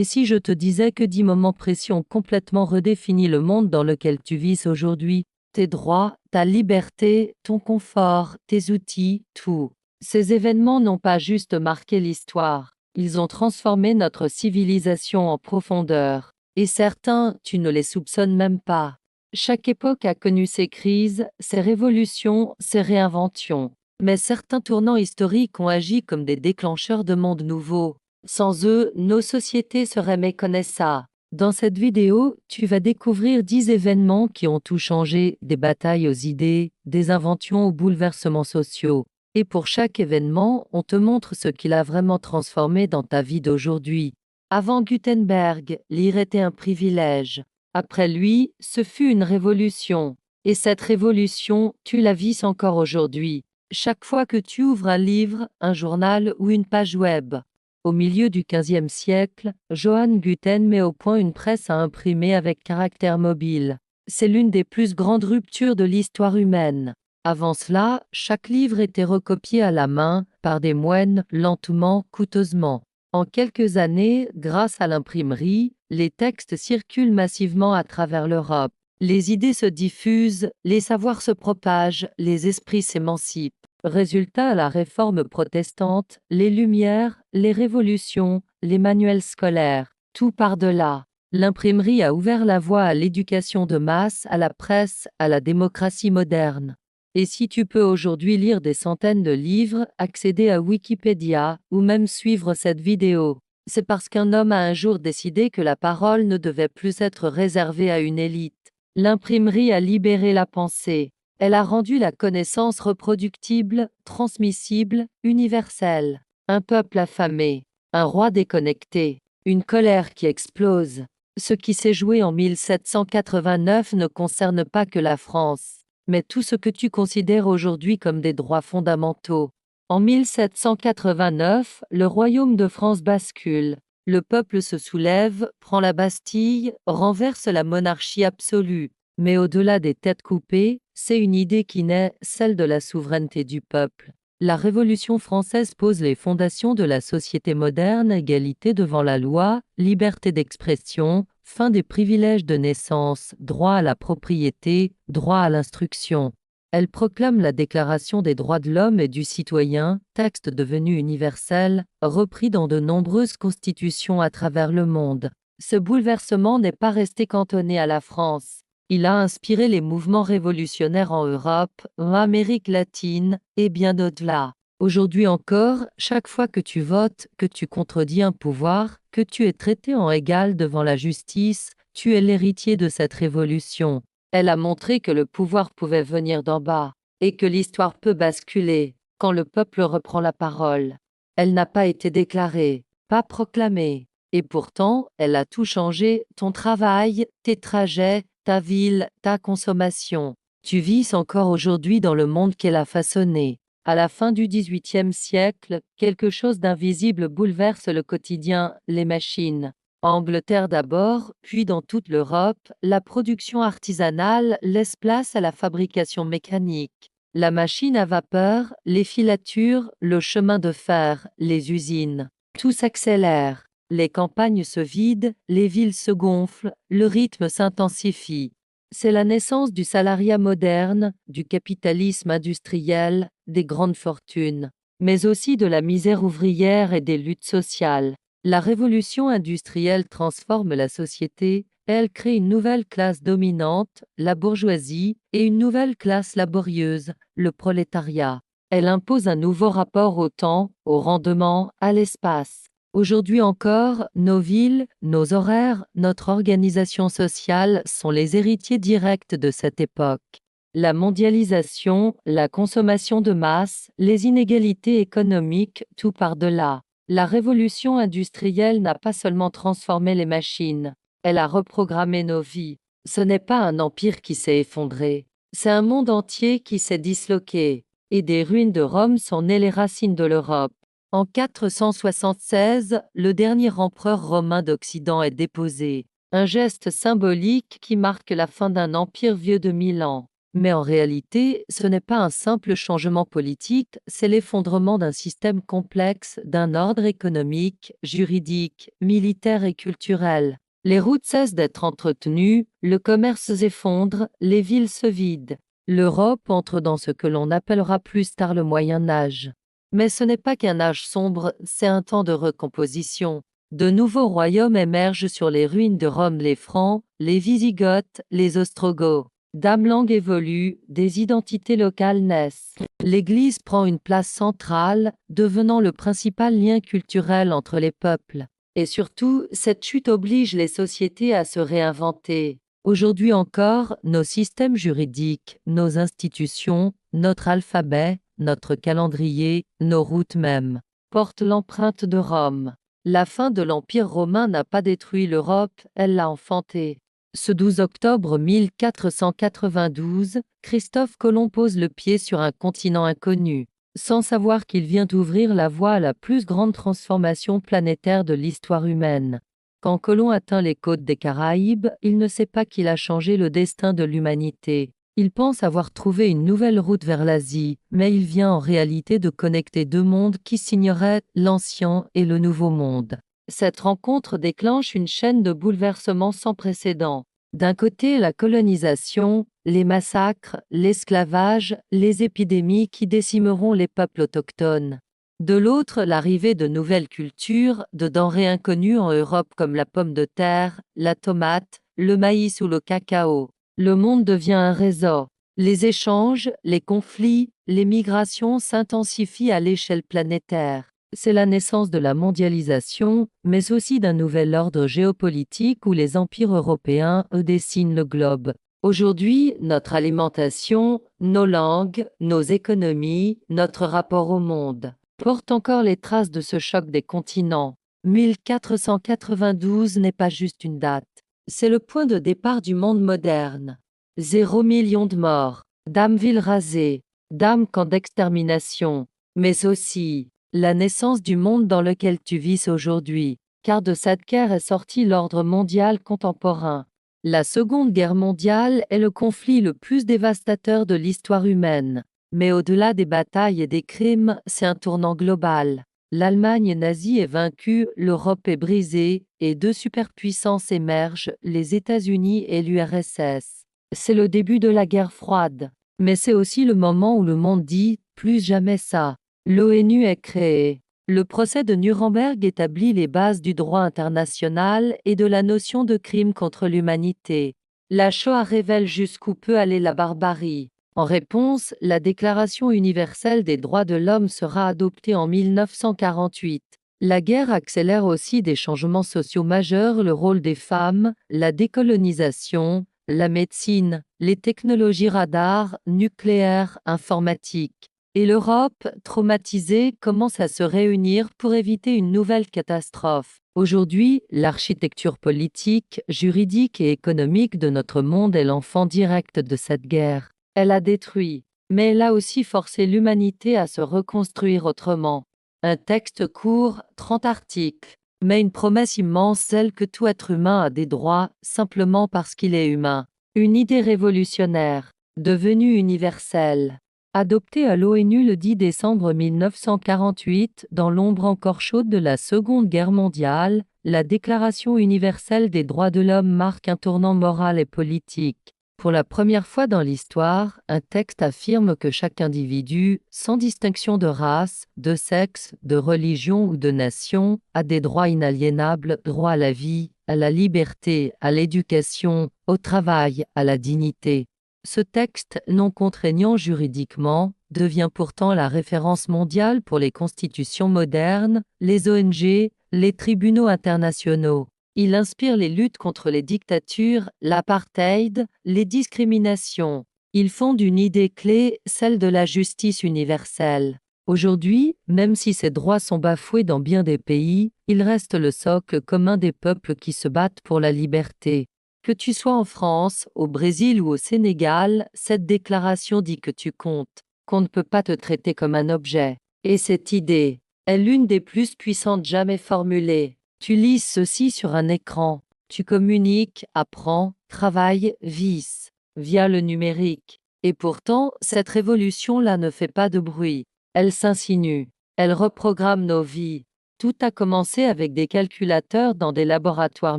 Et si je te disais que 10 moments précis ont complètement redéfini le monde dans lequel tu vis aujourd'hui, tes droits, ta liberté, ton confort, tes outils, tout. Ces événements n'ont pas juste marqué l'histoire, ils ont transformé notre civilisation en profondeur. Et certains, tu ne les soupçonnes même pas. Chaque époque a connu ses crises, ses révolutions, ses réinventions. Mais certains tournants historiques ont agi comme des déclencheurs de mondes nouveaux. Sans eux, nos sociétés seraient méconnaissables. Dans cette vidéo, tu vas découvrir 10 événements qui ont tout changé, des batailles aux idées, des inventions aux bouleversements sociaux. Et pour chaque événement, on te montre ce qu'il a vraiment transformé dans ta vie d'aujourd'hui. Avant Gutenberg, lire était un privilège. Après lui, ce fut une révolution. Et cette révolution, tu la vis encore aujourd'hui. Chaque fois que tu ouvres un livre, un journal ou une page web. Au milieu du XVe siècle, Johann Gutenberg met au point une presse à imprimer avec caractère mobile. C'est l'une des plus grandes ruptures de l'histoire humaine. Avant cela, chaque livre était recopié à la main, par des moines, lentement, coûteusement. En quelques années, grâce à l'imprimerie, les textes circulent massivement à travers l'Europe. Les idées se diffusent, les savoirs se propagent, les esprits s'émancipent. Résultat, la réforme protestante, les Lumières, les révolutions, les manuels scolaires, tout par de là. L'imprimerie a ouvert la voie à l'éducation de masse, à la presse, à la démocratie moderne. Et si tu peux aujourd'hui lire des centaines de livres, accéder à Wikipédia, ou même suivre cette vidéo, c'est parce qu'un homme a un jour décidé que la parole ne devait plus être réservée à une élite. L'imprimerie a libéré la pensée. Elle a rendu la connaissance reproductible, transmissible, universelle. Un peuple affamé, un roi déconnecté, une colère qui explose. Ce qui s'est joué en 1789 ne concerne pas que la France, mais tout ce que tu considères aujourd'hui comme des droits fondamentaux. En 1789, le royaume de France bascule. Le peuple se soulève, prend la Bastille, renverse la monarchie absolue. Mais au-delà des têtes coupées, c'est une idée qui naît, celle de la souveraineté du peuple. La Révolution française pose les fondations de la société moderne, égalité devant la loi, liberté d'expression, fin des privilèges de naissance, droit à la propriété, droit à l'instruction. Elle proclame la Déclaration des droits de l'homme et du citoyen, texte devenu universel, repris dans de nombreuses constitutions à travers le monde. Ce bouleversement n'est pas resté cantonné à la France. Il a inspiré les mouvements révolutionnaires en Europe, en Amérique latine et bien au-delà. Aujourd'hui encore, chaque fois que tu votes, que tu contredis un pouvoir, que tu es traité en égal devant la justice, tu es l'héritier de cette révolution. Elle a montré que le pouvoir pouvait venir d'en bas, et que l'histoire peut basculer, quand le peuple reprend la parole. Elle n'a pas été déclarée, pas proclamée. Et pourtant, elle a tout changé, ton travail, tes trajets, ta ville, ta consommation. Tu vis encore aujourd'hui dans le monde qu'elle a façonné. À la fin du XVIIIe siècle, quelque chose d'invisible bouleverse le quotidien, les machines. En Angleterre d'abord, puis dans toute l'Europe, la production artisanale laisse place à la fabrication mécanique. La machine à vapeur, les filatures, le chemin de fer, les usines. Tout s'accélère. Les campagnes se vident, les villes se gonflent, le rythme s'intensifie. C'est la naissance du salariat moderne, du capitalisme industriel, des grandes fortunes, mais aussi de la misère ouvrière et des luttes sociales. La révolution industrielle transforme la société, elle crée une nouvelle classe dominante, la bourgeoisie, et une nouvelle classe laborieuse, le prolétariat. Elle impose un nouveau rapport au temps, au rendement, à l'espace. Aujourd'hui encore, nos villes, nos horaires, notre organisation sociale sont les héritiers directs de cette époque. La mondialisation, la consommation de masse, les inégalités économiques, tout par-delà. La révolution industrielle n'a pas seulement transformé les machines, elle a reprogrammé nos vies. Ce n'est pas un empire qui s'est effondré, c'est un monde entier qui s'est disloqué, et des ruines de Rome sont nées les racines de l'Europe. En 476, le dernier empereur romain d'Occident est déposé, un geste symbolique qui marque la fin d'un empire vieux de 1000 ans. Mais en réalité, ce n'est pas un simple changement politique, c'est l'effondrement d'un système complexe, d'un ordre économique, juridique, militaire et culturel. Les routes cessent d'être entretenues, le commerce s'effondre, les villes se vident. L'Europe entre dans ce que l'on appellera plus tard le Moyen Âge. Mais ce n'est pas qu'un âge sombre, c'est un temps de recomposition. De nouveaux royaumes émergent sur les ruines de Rome, les Francs, les Wisigoths, les Ostrogoths. Des langues évoluent, des identités locales naissent. L'Église prend une place centrale, devenant le principal lien culturel entre les peuples. Et surtout, cette chute oblige les sociétés à se réinventer. Aujourd'hui encore, nos systèmes juridiques, nos institutions, notre alphabet, notre calendrier, nos routes même, portent l'empreinte de Rome. La fin de l'Empire romain n'a pas détruit l'Europe, elle l'a enfantée. Ce 12 octobre 1492, Christophe Colomb pose le pied sur un continent inconnu, sans savoir qu'il vient d'ouvrir la voie à la plus grande transformation planétaire de l'histoire humaine. Quand Colomb atteint les côtes des Caraïbes, il ne sait pas qu'il a changé le destin de l'humanité. Il pense avoir trouvé une nouvelle route vers l'Asie, mais il vient en réalité de connecter deux mondes qui s'ignoraient, l'ancien et le nouveau monde. Cette rencontre déclenche une chaîne de bouleversements sans précédent. D'un côté, la colonisation, les massacres, l'esclavage, les épidémies qui décimeront les peuples autochtones. De l'autre, l'arrivée de nouvelles cultures, de denrées inconnues en Europe comme la pomme de terre, la tomate, le maïs ou le cacao. Le monde devient un réseau. Les échanges, les conflits, les migrations s'intensifient à l'échelle planétaire. C'est la naissance de la mondialisation, mais aussi d'un nouvel ordre géopolitique où les empires européens dessinent le globe. Aujourd'hui, notre alimentation, nos langues, nos économies, notre rapport au monde portent encore les traces de ce choc des continents. 1492 n'est pas juste une date. C'est le point de départ du monde moderne. 0 million de morts, d'âmes villes rasées, d'âmes camps d'extermination, mais aussi la naissance du monde dans lequel tu vis aujourd'hui, car de cette guerre est sorti l'ordre mondial contemporain. La Seconde Guerre mondiale est le conflit le plus dévastateur de l'histoire humaine. Mais au-delà des batailles et des crimes, c'est un tournant global. L'Allemagne nazie est vaincue, l'Europe est brisée, et deux superpuissances émergent, les États-Unis et l'URSS. C'est le début de la guerre froide. Mais c'est aussi le moment où le monde dit « plus jamais ça ». L'ONU est créée. Le procès de Nuremberg établit les bases du droit international et de la notion de crime contre l'humanité. La Shoah révèle jusqu'où peut aller la barbarie. En réponse, la Déclaration universelle des droits de l'homme sera adoptée en 1948. La guerre accélère aussi des changements sociaux majeurs, le rôle des femmes, la décolonisation, la médecine, les technologies radars, nucléaires, informatiques. Et l'Europe, traumatisée, commence à se réunir pour éviter une nouvelle catastrophe. Aujourd'hui, l'architecture politique, juridique et économique de notre monde est l'enfant direct de cette guerre. Elle a détruit, mais elle a aussi forcé l'humanité à se reconstruire autrement. Un texte court, 30 articles, mais une promesse immense, celle que tout être humain a des droits, simplement parce qu'il est humain. Une idée révolutionnaire, devenue universelle. Adoptée à l'ONU le 10 décembre 1948, dans l'ombre encore chaude de la Seconde Guerre mondiale, la Déclaration universelle des droits de l'homme marque un tournant moral et politique. Pour la première fois dans l'histoire, un texte affirme que chaque individu, sans distinction de race, de sexe, de religion ou de nation, a des droits inaliénables, droit à la vie, à la liberté, à l'éducation, au travail, à la dignité. Ce texte, non contraignant juridiquement, devient pourtant la référence mondiale pour les constitutions modernes, les ONG, les tribunaux internationaux. Il inspire les luttes contre les dictatures, l'apartheid, les discriminations. Il fonde une idée clé, celle de la justice universelle. Aujourd'hui, même si ces droits sont bafoués dans bien des pays, il reste le socle commun des peuples qui se battent pour la liberté. Que tu sois en France, au Brésil ou au Sénégal, cette déclaration dit que tu comptes, qu'on ne peut pas te traiter comme un objet. Et cette idée est l'une des plus puissantes jamais formulées. Tu lises ceci sur un écran, tu communiques, apprends, travailles, vis, via le numérique. Et pourtant, cette révolution-là ne fait pas de bruit. Elle s'insinue. Elle reprogramme nos vies. Tout a commencé avec des calculateurs dans des laboratoires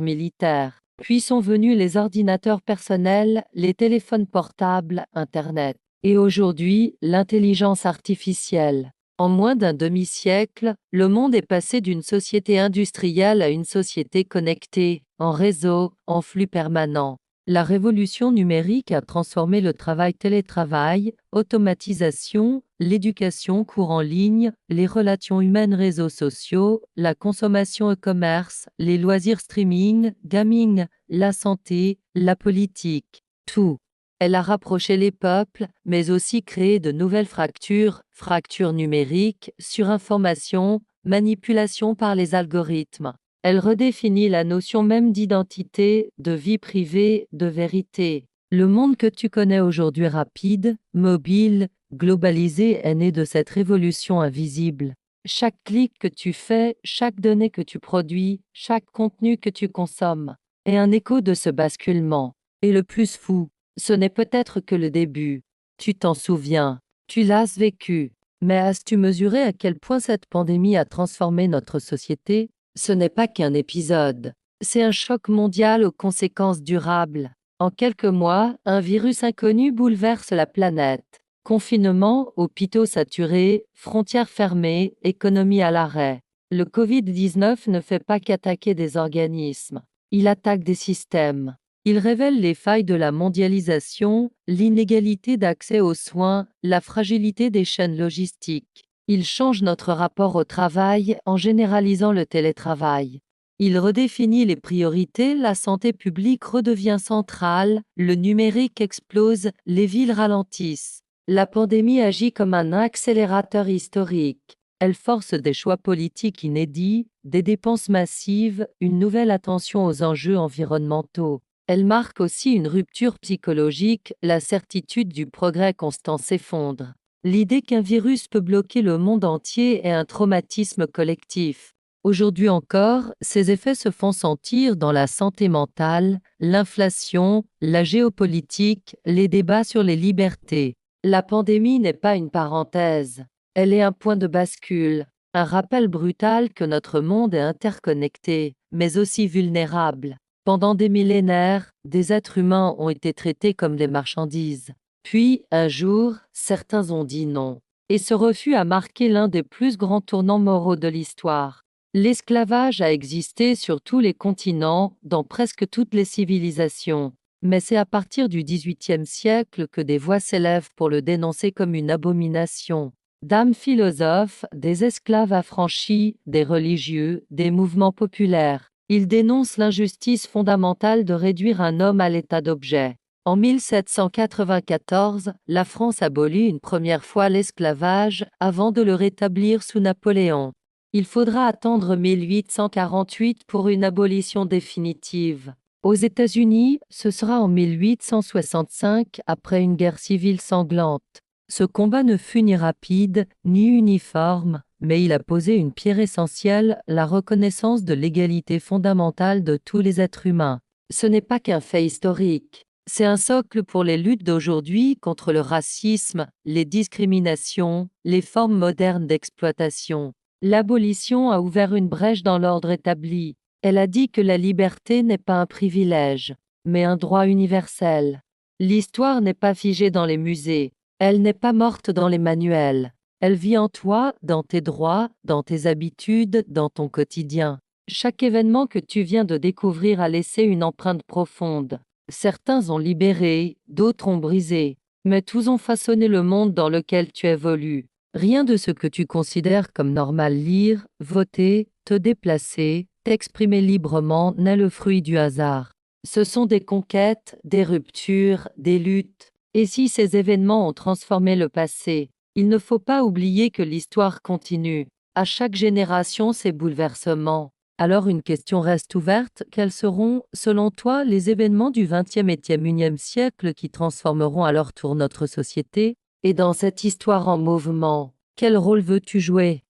militaires. Puis sont venus les ordinateurs personnels, les téléphones portables, Internet. Et aujourd'hui, l'intelligence artificielle. En moins d'un demi-siècle, le monde est passé d'une société industrielle à une société connectée, en réseau, en flux permanent. La révolution numérique a transformé le travail-télétravail, automatisation, l'éducation cours en ligne, les relations humaines réseaux sociaux, la consommation e-commerce, les loisirs streaming, gaming, la santé, la politique. Tout. Elle a rapproché les peuples, mais aussi créé de nouvelles fractures numériques, surinformation, manipulation par les algorithmes. Elle redéfinit la notion même d'identité, de vie privée, de vérité. Le monde que tu connais aujourd'hui rapide, mobile, globalisé est né de cette révolution invisible. Chaque clic que tu fais, chaque donnée que tu produis, chaque contenu que tu consommes, est un écho de ce basculement. Et le plus fou, ce n'est peut-être que le début. Tu t'en souviens, tu l'as vécu. Mais as-tu mesuré à quel point cette pandémie a transformé notre société? Ce n'est pas qu'un épisode. C'est un choc mondial aux conséquences durables. En quelques mois, un virus inconnu bouleverse la planète. Confinement, hôpitaux saturés, frontières fermées, économie à l'arrêt. Le Covid-19 ne fait pas qu'attaquer des organismes. Il attaque des systèmes. Il révèle les failles de la mondialisation, l'inégalité d'accès aux soins, la fragilité des chaînes logistiques. Il change notre rapport au travail en généralisant le télétravail. Il redéfinit les priorités, la santé publique redevient centrale, le numérique explose, les villes ralentissent. La pandémie agit comme un accélérateur historique. Elle force des choix politiques inédits, des dépenses massives, une nouvelle attention aux enjeux environnementaux. Elle marque aussi une rupture psychologique, la certitude du progrès constant s'effondre. L'idée qu'un virus peut bloquer le monde entier est un traumatisme collectif. Aujourd'hui encore, ces effets se font sentir dans la santé mentale, l'inflation, la géopolitique, les débats sur les libertés. La pandémie n'est pas une parenthèse. Elle est un point de bascule, un rappel brutal que notre monde est interconnecté, mais aussi vulnérable. Pendant des millénaires, des êtres humains ont été traités comme des marchandises. Puis, un jour, certains ont dit non. Et ce refus a marqué l'un des plus grands tournants moraux de l'histoire. L'esclavage a existé sur tous les continents, dans presque toutes les civilisations. Mais c'est à partir du XVIIIe siècle que des voix s'élèvent pour le dénoncer comme une abomination. D'âmes philosophes, des esclaves affranchis, des religieux, des mouvements populaires. Ils dénoncent l'injustice fondamentale de réduire un homme à l'état d'objet. En 1794, la France abolit une première fois l'esclavage avant de le rétablir sous Napoléon. Il faudra attendre 1848 pour une abolition définitive. Aux États-Unis, ce sera en 1865 après une guerre civile sanglante. Ce combat ne fut ni rapide, ni uniforme, mais il a posé une pierre essentielle, la reconnaissance de l'égalité fondamentale de tous les êtres humains. Ce n'est pas qu'un fait historique. C'est un socle pour les luttes d'aujourd'hui contre le racisme, les discriminations, les formes modernes d'exploitation. L'abolition a ouvert une brèche dans l'ordre établi. Elle a dit que la liberté n'est pas un privilège, mais un droit universel. L'histoire n'est pas figée dans les musées. Elle n'est pas morte dans les manuels. Elle vit en toi, dans tes droits, dans tes habitudes, dans ton quotidien. Chaque événement que tu viens de découvrir a laissé une empreinte profonde. Certains ont libéré, d'autres ont brisé, mais tous ont façonné le monde dans lequel tu évolues. Rien de ce que tu considères comme normal lire, voter, te déplacer, t'exprimer librement n'est le fruit du hasard. Ce sont des conquêtes, des ruptures, des luttes. Et si ces événements ont transformé le passé, il ne faut pas oublier que l'histoire continue. À chaque génération ses bouleversements. Alors une question reste ouverte, quels seront, selon toi, les événements du XXe et XXIe siècle qui transformeront à leur tour notre société? Et dans cette histoire en mouvement, quel rôle veux-tu jouer?